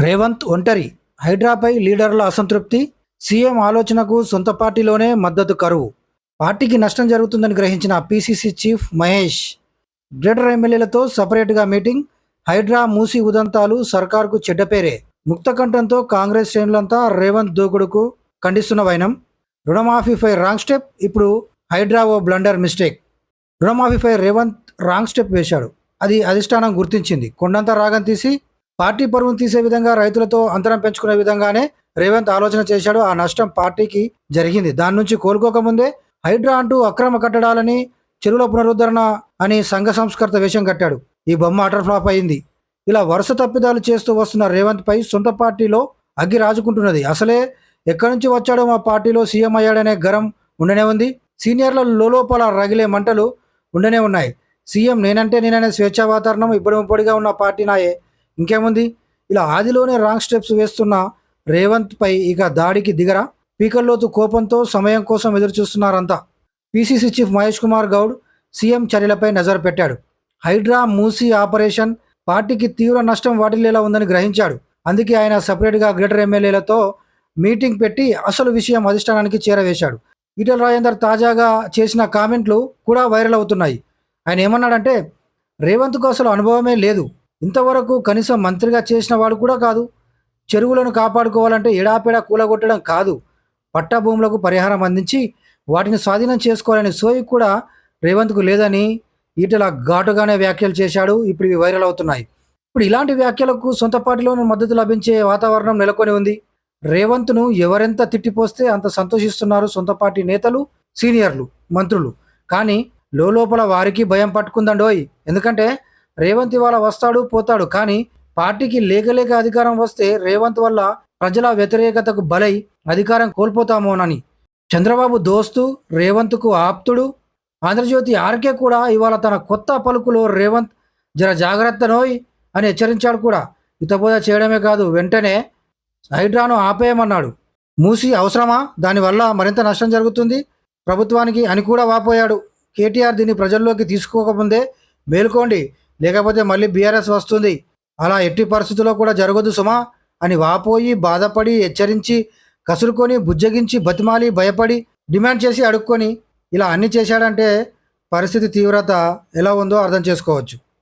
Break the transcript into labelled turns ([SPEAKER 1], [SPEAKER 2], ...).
[SPEAKER 1] రేవంత్ ఒంటరి, హైడ్రాపై లీడర్ల అసంతృప్తి, సీఎం ఆలోచనకు సొంత పార్టీలోనే మద్దతు కరువు. పార్టీకి నష్టం జరుగుతుందని గ్రహించిన పీసీసీ చీఫ్ మహేష్ గ్రేటర్ ఎమ్మెల్యేలతో సపరేట్గా మీటింగ్. హైడ్రా మూసి ఉదంతాలు సర్కార్కు చెడ్డపేరే. ముక్తకంఠంతో కాంగ్రెస్ శ్రేణులంతా రేవంత్ దూకుడుకు ఖండిస్తున్న వైనం. రుణమాఫీపై రాంగ్ స్టెప్, ఇప్పుడు హైడ్రా ఓ బ్లండర్ మిస్టేక్. రుణమాఫీపై రేవంత్ రాంగ్ స్టెప్ వేశాడు. అది అధిష్టానం గుర్తించింది. కొండంత రాగం తీసి పార్టీ పరువును తీసే విధంగా, రైతులతో అంతరం పెంచుకునే విధంగానే రేవంత్ ఆలోచన చేశాడు. ఆ నష్టం పార్టీకి జరిగింది. దాని నుంచి కోలుకోకముందే హైడ్రా అంటూ అక్రమ కట్టడాలని, చెరువుల పునరుద్ధరణ అని సంఘ సంస్కర్త వేషం కట్టాడు. ఈ బొమ్మ అటర్ ఫ్లాప్ అయింది. ఇలా వరుస తప్పిదాలు చేస్తూ వస్తున్న రేవంత్ పై సొంత పార్టీలో అగ్గి రాజుకుంటున్నది. అసలే ఎక్కడి నుంచి వచ్చాడో మా పార్టీలో సీఎం అయ్యాడనే గరం ఉండనే ఉంది. సీనియర్ల లోపల రగిలే మంటలు ఉండనే ఉన్నాయి. సీఎం నేనంటే నేననే స్వేచ్ఛా వాతావరణం ఇబ్బడిముబ్బడిగా ఉన్న పార్టీ నాయే, ఇంకేముంది? ఇలా ఆదిలోనే రాంగ్ స్టెప్స్ వేస్తున్న రేవంత్ పై ఇక దాడికి దిగరా? పీకల్లోతు కోపంతో సమయం కోసం ఎదురుచూస్తున్నారంతా. PCC chief Mahesh Kumar Goud CM చర్యలపై నజరు పెట్టాడు. హైడ్రా మూసీ ఆపరేషన్ పార్టీకి తీవ్ర నష్టం వాటిల్లేలా ఉందని గ్రహించాడు. అందుకే ఆయన సపరేట్గా గ్రేటర్ ఎమ్మెల్యేలతో మీటింగ్ పెట్టి అసలు విషయం అధిష్టానానికి చేరవేశాడు. ఈటెల రాజేందర్ తాజాగా చేసిన కామెంట్లు కూడా వైరల్ అవుతున్నాయి. ఆయన ఏమన్నాడంటే, రేవంత్కు అసలు అనుభవమే లేదు, ఇంతవరకు కనీసం మంత్రిగా చేసిన వాడు కూడా కాదు. చెరువులను కాపాడుకోవాలంటే ఎడాపెడా కూలగొట్టడం కాదు, పట్టా భూములకు పరిహారం అందించి వాటిని స్వాధీనం చేసుకోవాలని సోయి కూడా రేవంత్కు లేదని ఈటెల ఘాటుగానే వ్యాఖ్యలు చేశాడు. ఇప్పుడు ఇవి వైరల్ అవుతున్నాయి. ఇప్పుడు ఇలాంటి వ్యాఖ్యలకు సొంత పార్టీలోనూ మద్దతు లభించే వాతావరణం నెలకొని ఉంది. రేవంత్ను ఎవరెంత తిట్టిపోస్తే అంత సంతోషిస్తున్నారు సొంత పార్టీ నేతలు, సీనియర్లు, మంత్రులు. కానీ లోపల వారికి భయం పట్టుకుందండోయ్. ఎందుకంటే రేవంత్ ఇవాళ వస్తాడు పోతాడు, కానీ పార్టీకి లేక అధికారం వస్తే రేవంత్ వల్ల ప్రజల వ్యతిరేకతకు బలై అధికారం కోల్పోతామోనని. చంద్రబాబు దోస్తు, రేవంత్కు ఆప్తుడు ఆంధ్రజ్యోతి ఆర్కే కూడా ఇవాళ తన కొత్త పలుకులో రేవంత్ జర జాగ్రత్త నోయ్ అని హెచ్చరించాడు కూడా. హితబోధ చేయడమే కాదు, వెంటనే హైడ్రాను ఆపేయమన్నాడు. మూసి అవసరమా? దానివల్ల మరింత నష్టం జరుగుతుంది ప్రభుత్వానికి అని కూడా వాపోయాడు. కేటీఆర్ దీన్ని ప్రజల్లోకి తీసుకోకముందే మేలుకోండి, లేకపోతే మళ్ళీ బీఆర్ఎస్ వస్తుంది, అలా ఎట్టి పరిస్థితుల్లో కూడా జరగదు సుమా అని వాపోయి, బాధపడి, హెచ్చరించి, కసురుకొని, బుజ్జగించి, బతిమాలి, భయపడి, డిమాండ్ చేసి, అడుక్కొని ఇలా అన్ని చేశాడంటే పరిస్థితి తీవ్రత ఎలా ఉందో అర్థం చేసుకోవచ్చు.